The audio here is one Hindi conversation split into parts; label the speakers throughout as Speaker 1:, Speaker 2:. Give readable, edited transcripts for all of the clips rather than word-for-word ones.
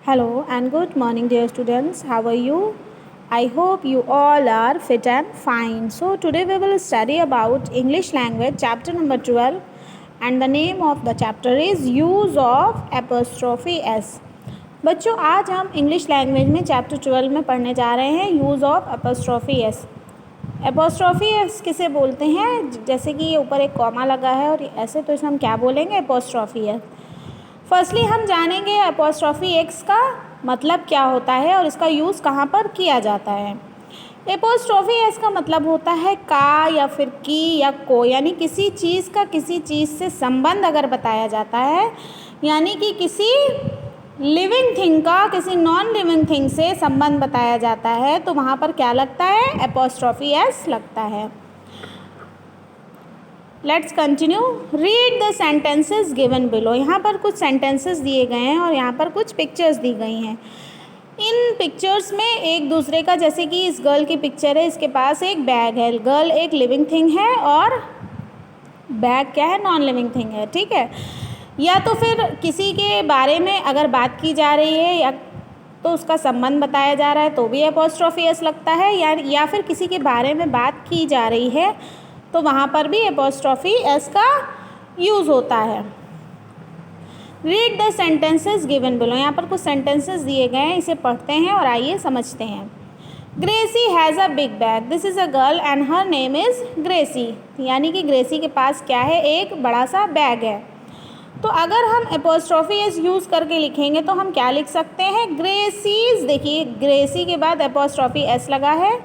Speaker 1: Hello and good morning, dear students. How are you? I hope you all are fit and fine. So, today we will study about English language, chapter number 12, and the name of the chapter is Use of Apostrophe S. बच्चों, आज हम इंग्लिश लैंग्वेज में चैप्टर 12 में पढ़ने जा रहे हैं use of apostrophe S. Apostrophe S किसे बोलते हैं? जैसे कि ये ऊपर एक कॉमा लगा है और ऐसे, तो इसे हम क्या बोलेंगे? Apostrophe S. फर्स्टली हम जानेंगे एपोस्ट्रॉफी एक्स का मतलब क्या होता है और इसका यूज़ कहाँ पर किया जाता है. एपोस्ट्रॉफी एस का मतलब होता है का या फिर की या को, यानी किसी चीज़ का किसी चीज़ से संबंध अगर बताया जाता है, यानी कि किसी लिविंग थिंग का किसी नॉन लिविंग थिंग से संबंध बताया जाता है, तो वहाँ पर क्या लगता है? एपोस्ट्रॉफी एस लगता है. Let's continue. Read the sentences given below. यहाँ पर कुछ सेंटेंसेस दिए गए हैं और यहाँ पर कुछ पिक्चर्स दी गई हैं. इन पिक्चर्स में एक दूसरे का, जैसे कि इस गर्ल की पिक्चर है, इसके पास एक बैग है. गर्ल एक लिविंग थिंग है और बैग क्या है? नॉन लिविंग थिंग है. ठीक है. या तो फिर किसी के बारे में अगर बात की जा रही है या तो उसका संबंध बताया जा रहा है तो भी एपोस्ट्रॉफी एस लगता है, या फिर किसी के बारे में बात की जा रही है तो वहाँ पर भी एपोस्ट्रॉफी एस का यूज़ होता है. Read the sentences given below. यहाँ पर कुछ सेंटेंसेस दिए गए हैं, इसे पढ़ते हैं और आइए समझते हैं. Gracie has a big bag. This is a girl and her name is Gracie. यानी कि ग्रेसी के पास क्या है? एक बड़ा सा बैग है. तो अगर हम एपोस्ट्रॉफी एस यूज़ करके लिखेंगे तो हम क्या लिख सकते हैं? ग्रेसीज. देखिए, ग्रेसी के बाद एपोस्ट्रॉफी एस लगा है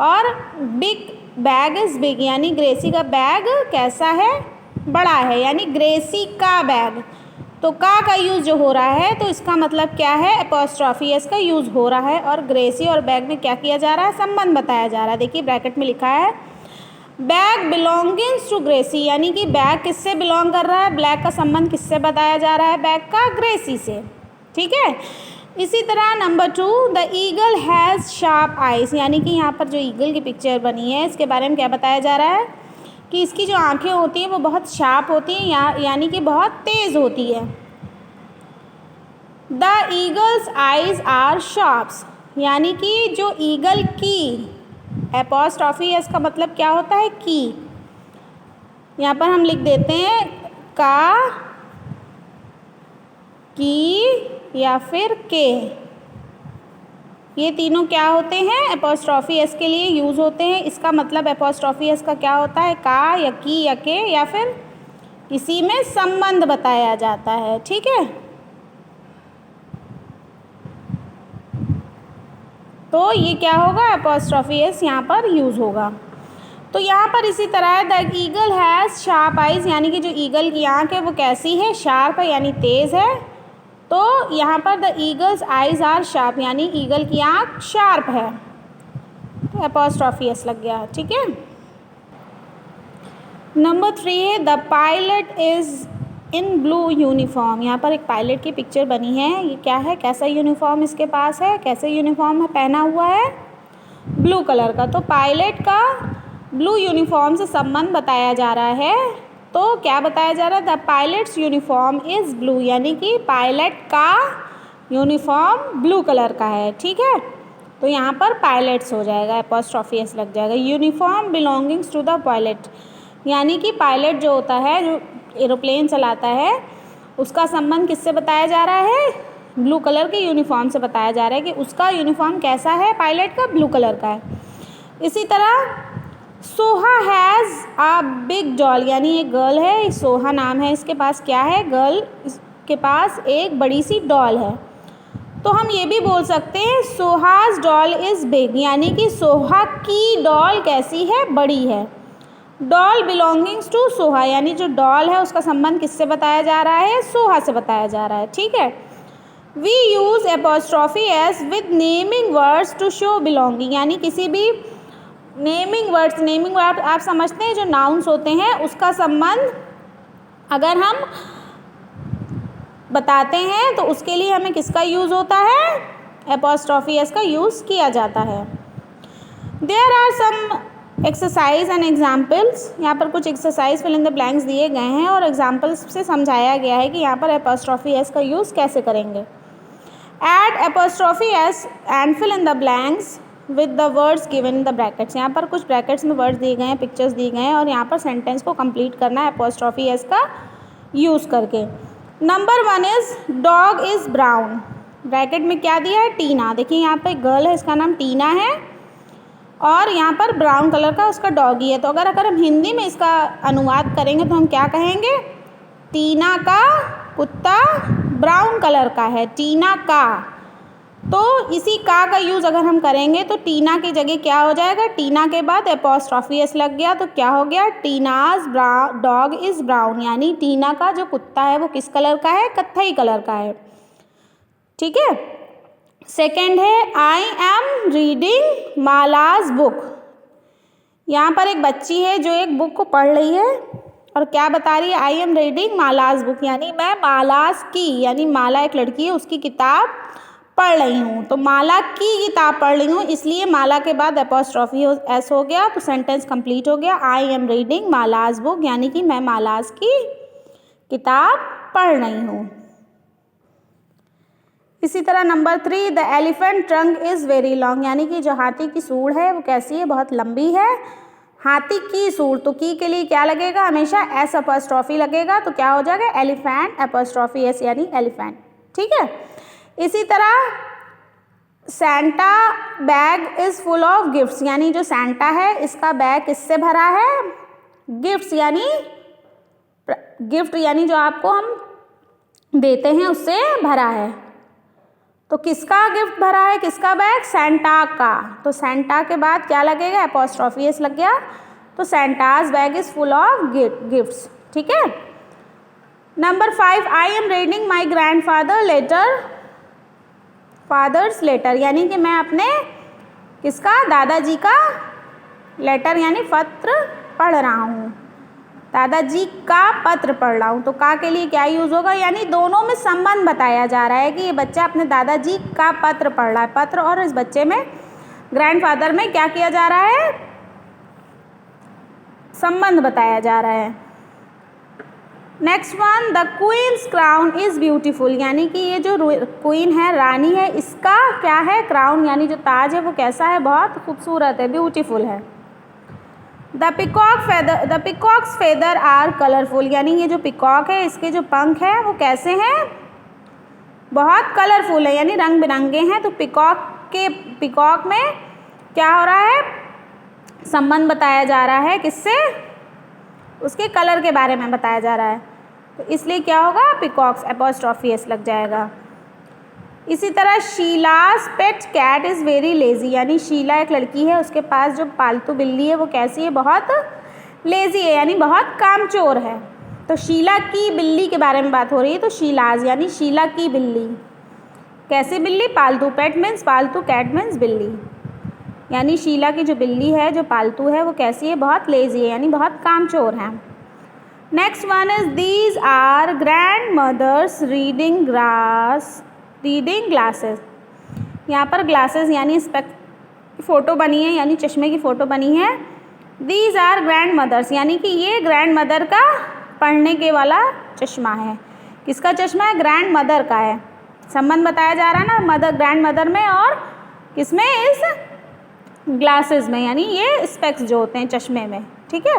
Speaker 1: और बिग बैग इज़ बिग, यानी ग्रेसी का बैग कैसा है? बड़ा है, यानी ग्रेसी का बैग. तो का यूज़ जो हो रहा है तो इसका मतलब क्या है? एपोस्ट्रॉफी एस का यूज़ हो रहा है और ग्रेसी और बैग में क्या किया जा रहा है? संबंध बताया जा रहा है. देखिए ब्रैकेट में लिखा है बैग बिलोंगिंग्स टू ग्रेसी, यानी कि बैग किससे बिलोंग कर रहा है? ब्लैक का संबंध किससे बताया जा रहा है? बैग का ग्रेसी से. ठीक है. इसी तरह number 2, the eagle has sharp eyes. यानी कि यहाँ पर जो ईगल की पिक्चर बनी है इसके बारे में क्या बताया जा रहा है? कि इसकी जो आँखें होती हैं वो बहुत शार्प होती हैं, यानी कि बहुत तेज़ होती है. The eagle's eyes are sharps. यानी कि जो ईगल की एपोस्ट्रॉफी एस का मतलब क्या होता है? की. यहाँ पर हम लिख देते हैं का, की या फिर के. ये तीनों क्या होते हैं? एपोस्ट्रॉफी एस के लिए यूज़ होते हैं. इसका मतलब एपोस्ट्रॉफी एस का क्या होता है? का या की या के या फिर किसी में संबंध बताया जाता है. ठीक है. तो ये क्या होगा? एपोस्ट्रॉफी एस यहाँ पर यूज़ होगा. तो यहाँ पर इसी तरह the eagle has sharp eyes, यानी कि जो ईगल की आँख है वो कैसी है? शार्प है, यानी तेज़ है. तो यहाँ पर the eagle's eyes are sharp, यानी ईगल की आँख शार्प है. तो एपोस्ट्रॉफी एस लग गया. ठीक है. नंबर 3 है the pilot is in blue uniform. यहाँ पर एक पायलट की पिक्चर बनी है. ये क्या है? कैसा यूनिफॉर्म इसके पास है? कैसे यूनिफॉर्म है पहना हुआ है? ब्लू कलर का. तो पायलट का ब्लू यूनिफॉर्म से संबंध बताया जा रहा है. तो क्या बताया जा रहा है? The pilots uniform is blue, यानी कि पायलट का यूनिफॉर्म ब्लू कलर का है. ठीक है. तो यहाँ पर पायलट्स हो जाएगा, एपोस्ट्रॉफी एस लग जाएगा. Uniform belongings to the pilot, यानी कि पायलट जो होता है, जो एरोप्लेन चलाता है, उसका संबंध किससे बताया जा रहा है? ब्लू कलर के यूनिफॉर्म से बताया जा रहा है कि उसका यूनिफॉर्म कैसा है? पायलट का ब्लू कलर का है. इसी तरह Soha has a big doll, यानी एक गर्ल है, सोहा नाम है इसके पास. क्या है? गर्ल के पास एक बड़ी सी डॉल है. तो हम ये भी बोल सकते हैं सोहाज डॉल इज़ बिग, यानी कि सोहा की डॉल कैसी है? बड़ी है. डॉल बिलोंगिंग्स टू सोहा, यानी जो डॉल है उसका संबंध किससे बताया जा रहा है? सोहा से बताया जा रहा है. ठीक है. We use apostrophe S with naming words to show belonging, यानी किसी भी नेमिंग वर्ड आप समझते हैं, जो नाउन्स होते हैं उसका संबंध अगर हम बताते हैं तो उसके लिए हमें किसका यूज़ होता है? एपोस्ट्रॉफी एस का यूज़ किया जाता है. There are some exercise and examples. यहाँ पर कुछ exercise fill in the blanks दिए गए हैं और एग्जाम्पल्स से समझाया गया है कि यहाँ पर एपोस्ट्रॉफी एस का यूज़ कैसे करेंगे. Add apostrophe s and fill in the blanks with the words given in the brackets। यहाँ पर कुछ ब्रैकेट्स में वर्ड्स दिए गए हैं, पिक्चर्स दिए गए हैं और यहाँ पर सेंटेंस को कंप्लीट करना है apostrophe s का यूज़ करके। Number 1 is dog is brown. Bracket में क्या दिया है? टीना। देखिए यहाँ पर एक गर्ल है, इसका नाम टीना है और यहाँ पर ब्राउन कलर का उसका डॉगी है। तो अगर हम हिंदी में इसका अनुवाद करेंगे तो हम क्या कहेंगे? टीना का कुत्ता ब्राउन कलर का है, टीना का। तो इसी का यूज़ अगर हम करेंगे तो टीना की जगह क्या हो जाएगा? टीना के बाद एपोस्ट्रॉफी एस लग गया तो क्या हो गया? टीनाज डॉग इज़ ब्राउन, यानी टीना का जो कुत्ता है वो किस कलर का है? कत्थई कलर का है। ठीक है। सेकेंड है आई एम रीडिंग मालाज बुक। यहाँ पर एक बच्ची है जो एक बुक को पढ़ रही है और क्या बता रही है? आई एम रीडिंग मालाज बुक, यानी मैं मालाज की, यानी माला एक लड़की है, उसकी किताब पढ़ रही हूँ। तो माला की किताब पढ़ रही हूँ, इसलिए माला के बाद एपोस्ट्रॉफी एस हो गया तो सेंटेंस कंप्लीट हो गया। आई एम रीडिंग मालाज बुक, यानी कि मैं मालाज की किताब पढ़ रही हूँ। इसी तरह number 3, the elephant trunk is very long, यानी कि जो हाथी की सूंड है वो कैसी है? बहुत लंबी है। हाथी की सूंड, तो की के लिए क्या लगेगा? हमेशा एस एपोस्ट्रॉफी लगेगा, तो क्या हो जाएगा? एलिफेंट एपोस्ट्रॉफी एस, यानी एलिफेंट। ठीक है। इसी तरह Santa bag is full of gifts, यानी जो सैंटा है इसका बैग किससे भरा है? गिफ्ट्स, यानी गिफ्ट यानी जो आपको हम देते हैं उससे भरा है। तो किसका गिफ्ट भरा है? किसका बैग? सैंटा का। तो सैंटा के बाद क्या लगेगा? एपोस्ट्रॉफी एस लग गया, तो Santa's bag is full of gifts. ठीक है। Number 5, I am reading my father's letter, यानी कि मैं अपने किसका? दादाजी का लेटर यानी पत्र पढ़ रहा हूँ। दादाजी का पत्र पढ़ रहा हूँ, तो का के लिए क्या यूज़ होगा? यानी दोनों में संबंध बताया जा रहा है कि ये बच्चा अपने दादाजी का पत्र पढ़ रहा है। पत्र और इस बच्चे में, ग्रैंडफादर में क्या किया जा रहा है? संबंध बताया जा रहा है। Next one, the queen's crown is beautiful, यानी कि ये जो क्वीन है, रानी है, इसका क्या है? क्राउन, यानी जो ताज है वो कैसा है? बहुत खूबसूरत है, ब्यूटीफुल है। The peacock's feather are colourful, यानी ये जो पिकॉक है इसके जो पंख है वो कैसे हैं? बहुत कलरफुल है, यानी रंग बिरंगे हैं। तो पिकॉक में क्या हो रहा है? संबंध बताया जा रहा है किससे? उसके कलर के बारे में बताया जा रहा है, तो इसलिए क्या होगा? पिकॉक्स एपोस्ट्रॉफी एस लग जाएगा। इसी तरह शीलास पेट कैट इज़ वेरी लेज़ी, यानी शीला एक लड़की है, उसके पास जो पालतू बिल्ली है वो कैसी है? बहुत लेज़ी है, यानी बहुत कामचोर है। तो शीला की बिल्ली के बारे में बात हो रही है, तो शीलाज यानी शीला की बिल्ली। कैसी बिल्ली? पालतू। पेट मीन्स पालतू, कैट मीन्स बिल्ली, यानी शीला की जो बिल्ली है जो पालतू है वो कैसी है? बहुत लेज़ी है, यानी बहुत कामचोर है। Next one is these are grandmother's reading glasses. यहाँ पर ग्लासेस यानी फ़ोटो बनी है, यानी चश्मे की फ़ोटो बनी है। दीज आर ग्रैंड मदर्स, यानी कि ये ग्रैंड मदर का पढ़ने के वाला चश्मा है। किसका चश्मा है? ग्रैंड मदर का है। संबंध बताया जा रहा है ना ग्रैंड मदर में और किसमें? इस ग्लासेस में, यानी ये स्पेक्स जो होते हैं चश्मे में। ठीक है।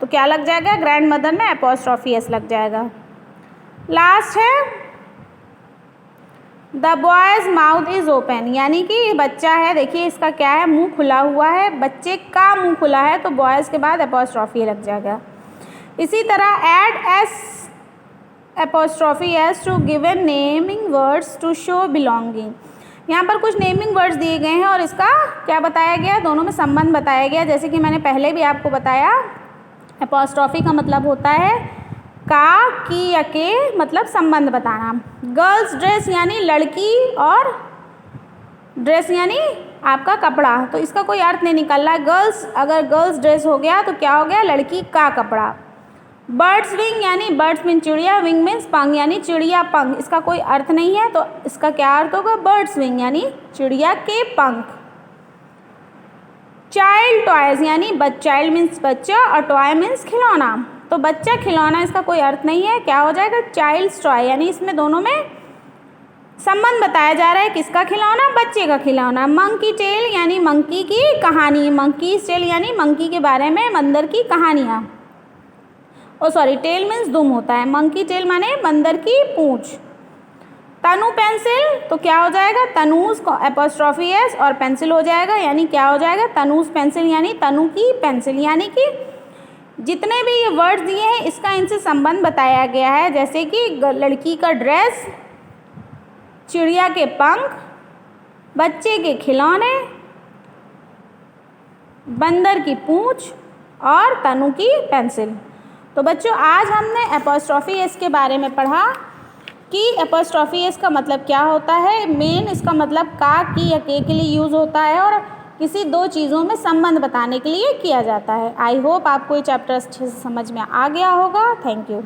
Speaker 1: तो क्या लग जाएगा? ग्रैंड मदर में एपोस्ट्रॉफी एस लग जाएगा। लास्ट है the boys mouth is open, यानी कि बच्चा है, देखिए इसका क्या है? मुंह खुला हुआ है। बच्चे का मुंह खुला है, तो बॉयज़ के बाद एपोस्ट्रॉफी लग जाएगा। इसी तरह add S apostrophe S to given naming words to show belonging. यहाँ पर कुछ नेमिंग वर्ड्स दिए गए हैं और इसका क्या बताया गया? दोनों में संबंध बताया गया। जैसे कि मैंने पहले भी आपको बताया, एपोस्ट्रॉफी का मतलब होता है का, की या के, मतलब संबंध बताना। गर्ल्स ड्रेस यानी लड़की, और ड्रेस यानी आपका कपड़ा, तो इसका कोई अर्थ नहीं निकल रहा है। अगर गर्ल्स ड्रेस हो गया तो क्या हो गया? लड़की का कपड़ा। बर्ड्स विंग यानी बर्ड्स मीन चिड़िया, विंग मीन्स पंख, यानी चिड़िया पंख, इसका कोई अर्थ नहीं है, तो इसका क्या अर्थ होगा? बर्ड्स विंग यानी चिड़िया के पंख। चाइल्ड टॉयज यानी चाइल्ड मीन्स बच्चा और टॉय मीन्स खिलौना, तो बच्चा खिलौना, इसका कोई अर्थ नहीं है, क्या हो जाएगा? चाइल्ड्स टॉय, यानी इसमें दोनों में संबंध बताया जा रहा है किसका खिलौना, बच्चे का खिलौना। मंकी टेल यानी मंकी की कहानी, मंकी टेल यानी मंकी के बारे में बंदर की कहानियाँ। ओ सॉरी, टेल मीन्स दुम होता है, मंकी टेल माने बंदर की पूंछ। तनु पेंसिल, तो क्या हो जाएगा, तनुज को एपोस्ट्रॉफी एस और पेंसिल हो जाएगा, यानी क्या हो जाएगा, तनुज पेंसिल यानी तनु की पेंसिल। यानी कि जितने भी ये वर्ड्स दिए हैं इसका इनसे संबंध बताया गया है, जैसे कि लड़की का ड्रेस, चिड़िया के पंख, बच्चे के खिलौने, बंदर की पूंछ और तनु की पेंसिल। तो बच्चों आज हमने एपोस्ट्रॉफी एस के बारे में पढ़ा कि एपोस्ट्रॉफी एस का मतलब क्या होता है। मेन इसका मतलब का, की या के लिए यूज़ होता है और किसी दो चीज़ों में संबंध बताने के लिए किया जाता है। आई होप आपको ये चैप्टर अच्छे से समझ में आ गया होगा। Thank you.